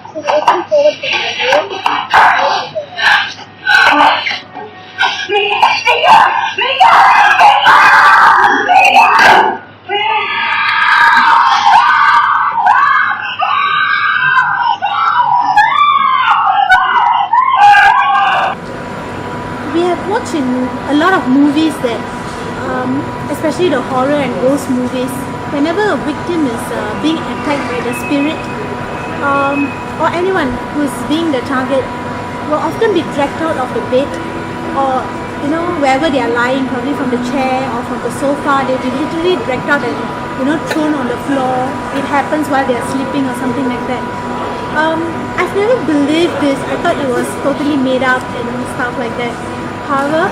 So looking forward to the video. We have watched in a lot of movies that, especially the horror and ghost movies, whenever a victim is being attacked by the spirit, or anyone who is being the target, will often be dragged out of the bed, or wherever they are lying, probably from the chair or from the sofa. They'll be literally dragged out and thrown on the floor. It happens while they are sleeping or something like that. I've never believed this. I thought it was totally made up and stuff like that. However,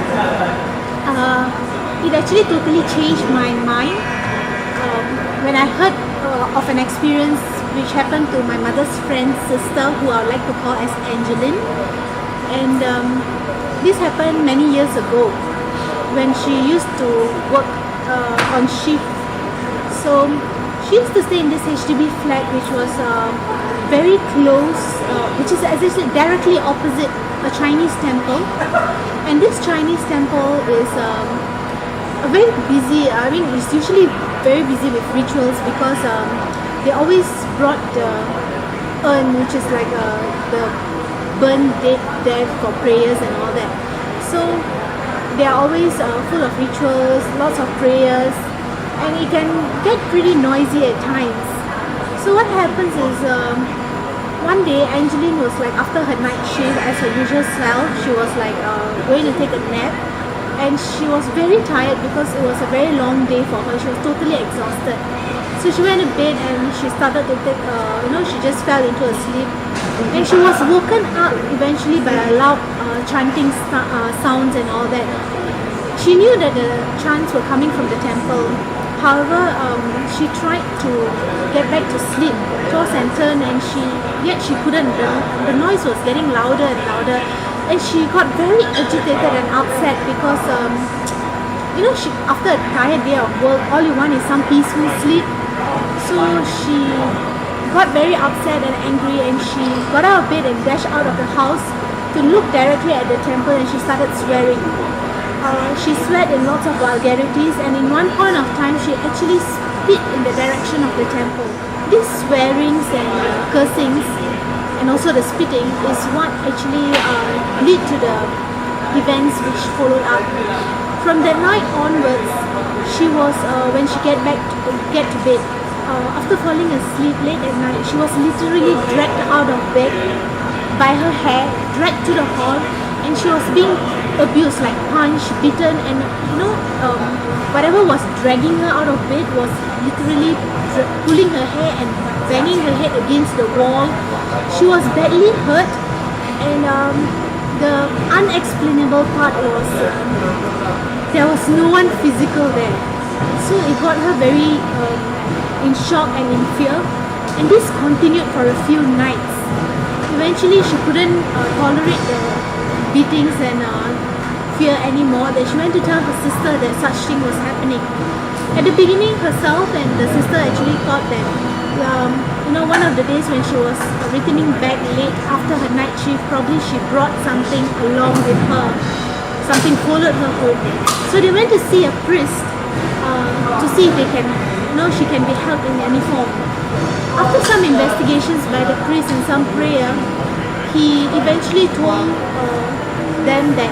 it actually totally changed my mind when I heard of an experience which happened to my mother's friend's sister, who I would like to call as Angeline. And this happened many years ago when she used to work on shift. So she used to stay in this HDB flat, which was very close, which is actually directly opposite a Chinese temple. And this Chinese temple is very busy. I mean, it's usually very busy with rituals, because they always brought the urn, which is like the burn dead for prayers and all that. So they are always full of rituals, lots of prayers, and it can get pretty noisy at times. So what happens is, one day Angeline was like, after her night shift, as her usual self, she was like going to take a nap, and she was very tired because it was a very long day for her. She was totally exhausted. So she went to bed and she started to take, she just fell into a sleep, and she was woken up eventually by a loud chanting sounds and all that. She knew that the chants were coming from the temple. However, she tried to get back to sleep, toss and turn, and yet she couldn't. The noise was getting louder and louder, and she got very agitated and upset because, she, after a tired day of work, all you want is some peaceful sleep. So she got very upset and angry, and she got out of bed and dashed out of the house to look directly at the temple, and she started swearing. She sweat in lots of vulgarities, and in one point of time she actually spit in the direction of the temple. These swearings and cursings, and also the spitting, is what actually lead to the events which followed up. From that night onwards, she was, when she get to bed, after falling asleep late at night, she was literally dragged out of bed by her hair, dragged to the hall, and she was being abused, like punched, beaten, and whatever was dragging her out of bed was literally pulling her hair and banging her head against the wall. She was badly hurt, and the unexplainable part was there was no one physical there. So it got her very in shock and in fear, and this continued for a few nights. Eventually she couldn't tolerate the beatings and fear anymore. Then she went to tell her sister that such thing was happening. At the beginning, herself and the sister actually thought that one of the days when she was returning back late after her night shift, probably she brought something along with her, something followed her home. So they went to see a priest to see if they can, she can be helped in any form. After some investigations by the priest and some prayer, he eventually told them that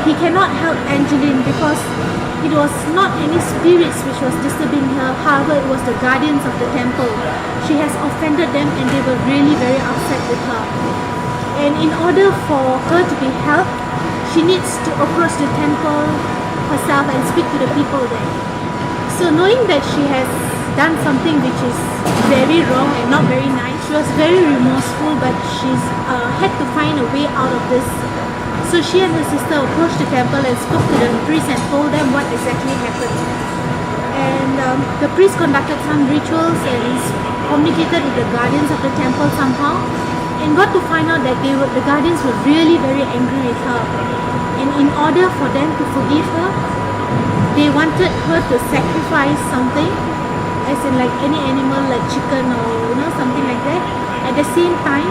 he cannot help Angeline because it was not any spirits which was disturbing her. However, it was the guardians of the temple. She has offended them, and they were really very upset with her. And in order for her to be helped, she needs to approach the temple herself and speak to the people there. So knowing that she has done something which is very wrong and not very nice, she was very remorseful, but she's had to find a way out of this. So she and her sister approached the temple and spoke to the priest and told them what exactly happened. And the priest conducted some rituals and communicated with the guardians of the temple somehow, and got to find out that the guardians were really very angry with her. And in order for them to forgive her, they wanted her to sacrifice something, as in like any animal, like chicken or something like that, At the same time,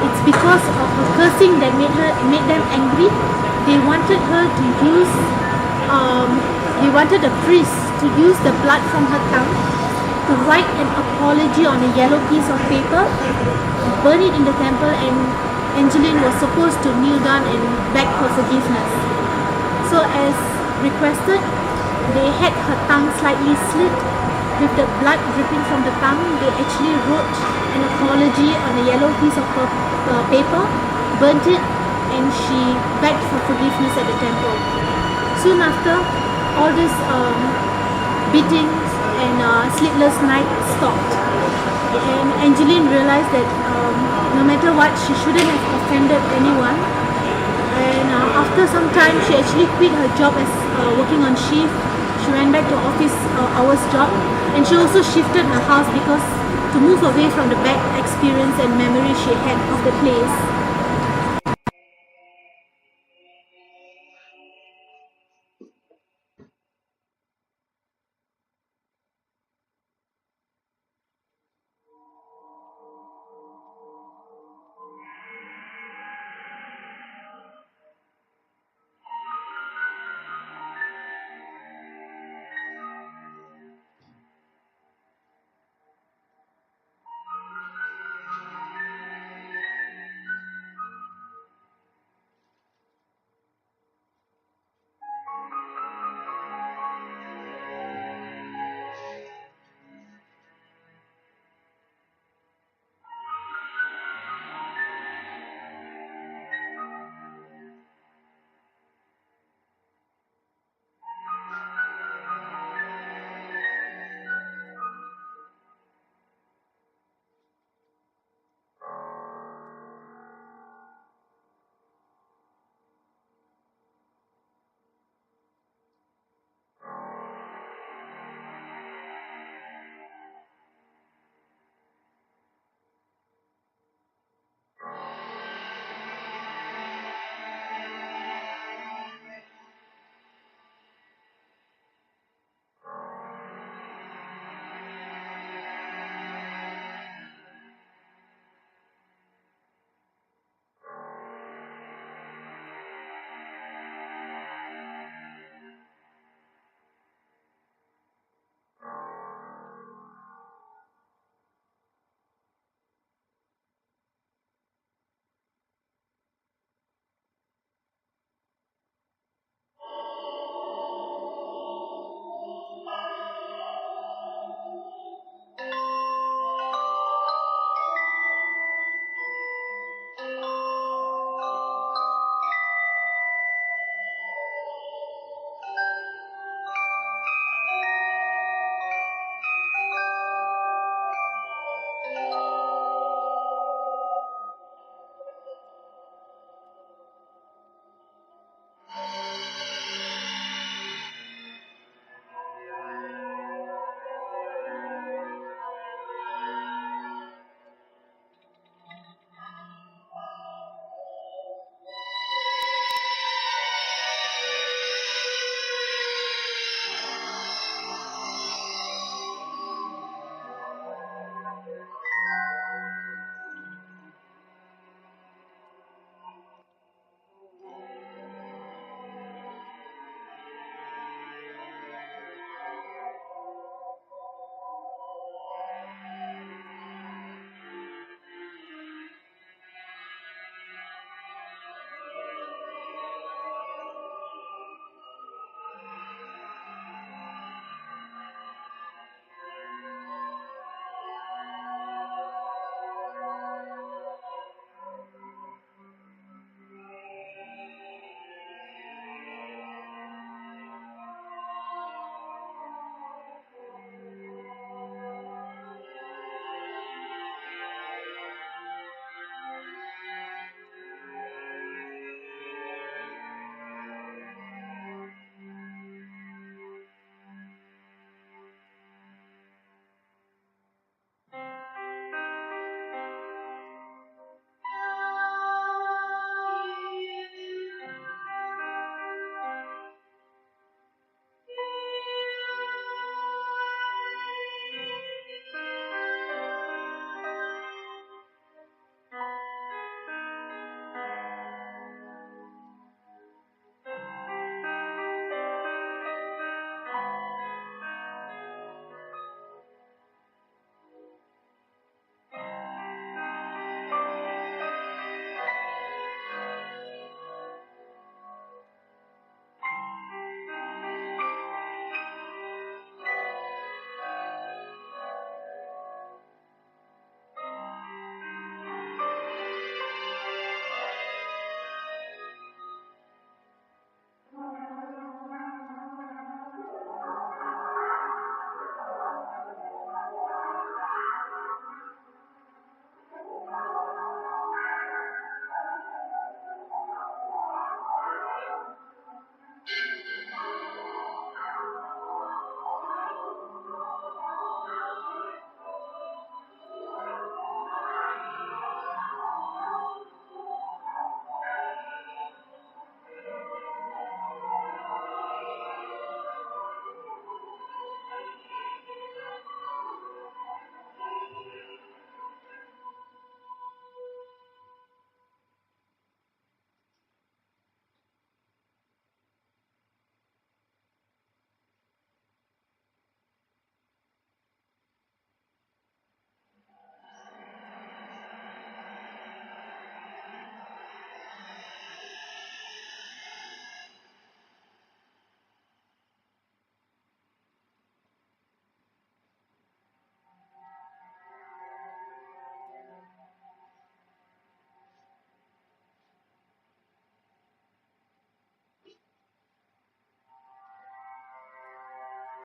it's because of her cursing that made them angry. They wanted her to use, they wanted the priest to use the blood from her tongue to write an apology on a yellow piece of paper, burn it in the temple, and Angeline was supposed to kneel down and beg for forgiveness. So as requested, they had her tongue slightly slit. With the blood dripping from the tongue, they actually wrote an apology on a yellow piece of paper, burnt it, and she begged for forgiveness at the temple. Soon after, all this beatings and sleepless nights stopped. And Angeline realized that no matter what, she shouldn't have offended anyone. And after some time, she actually quit her job as working on shift. She went back to office hours job, and she also shifted her house because to move away from the bad experience and memory she had of the place.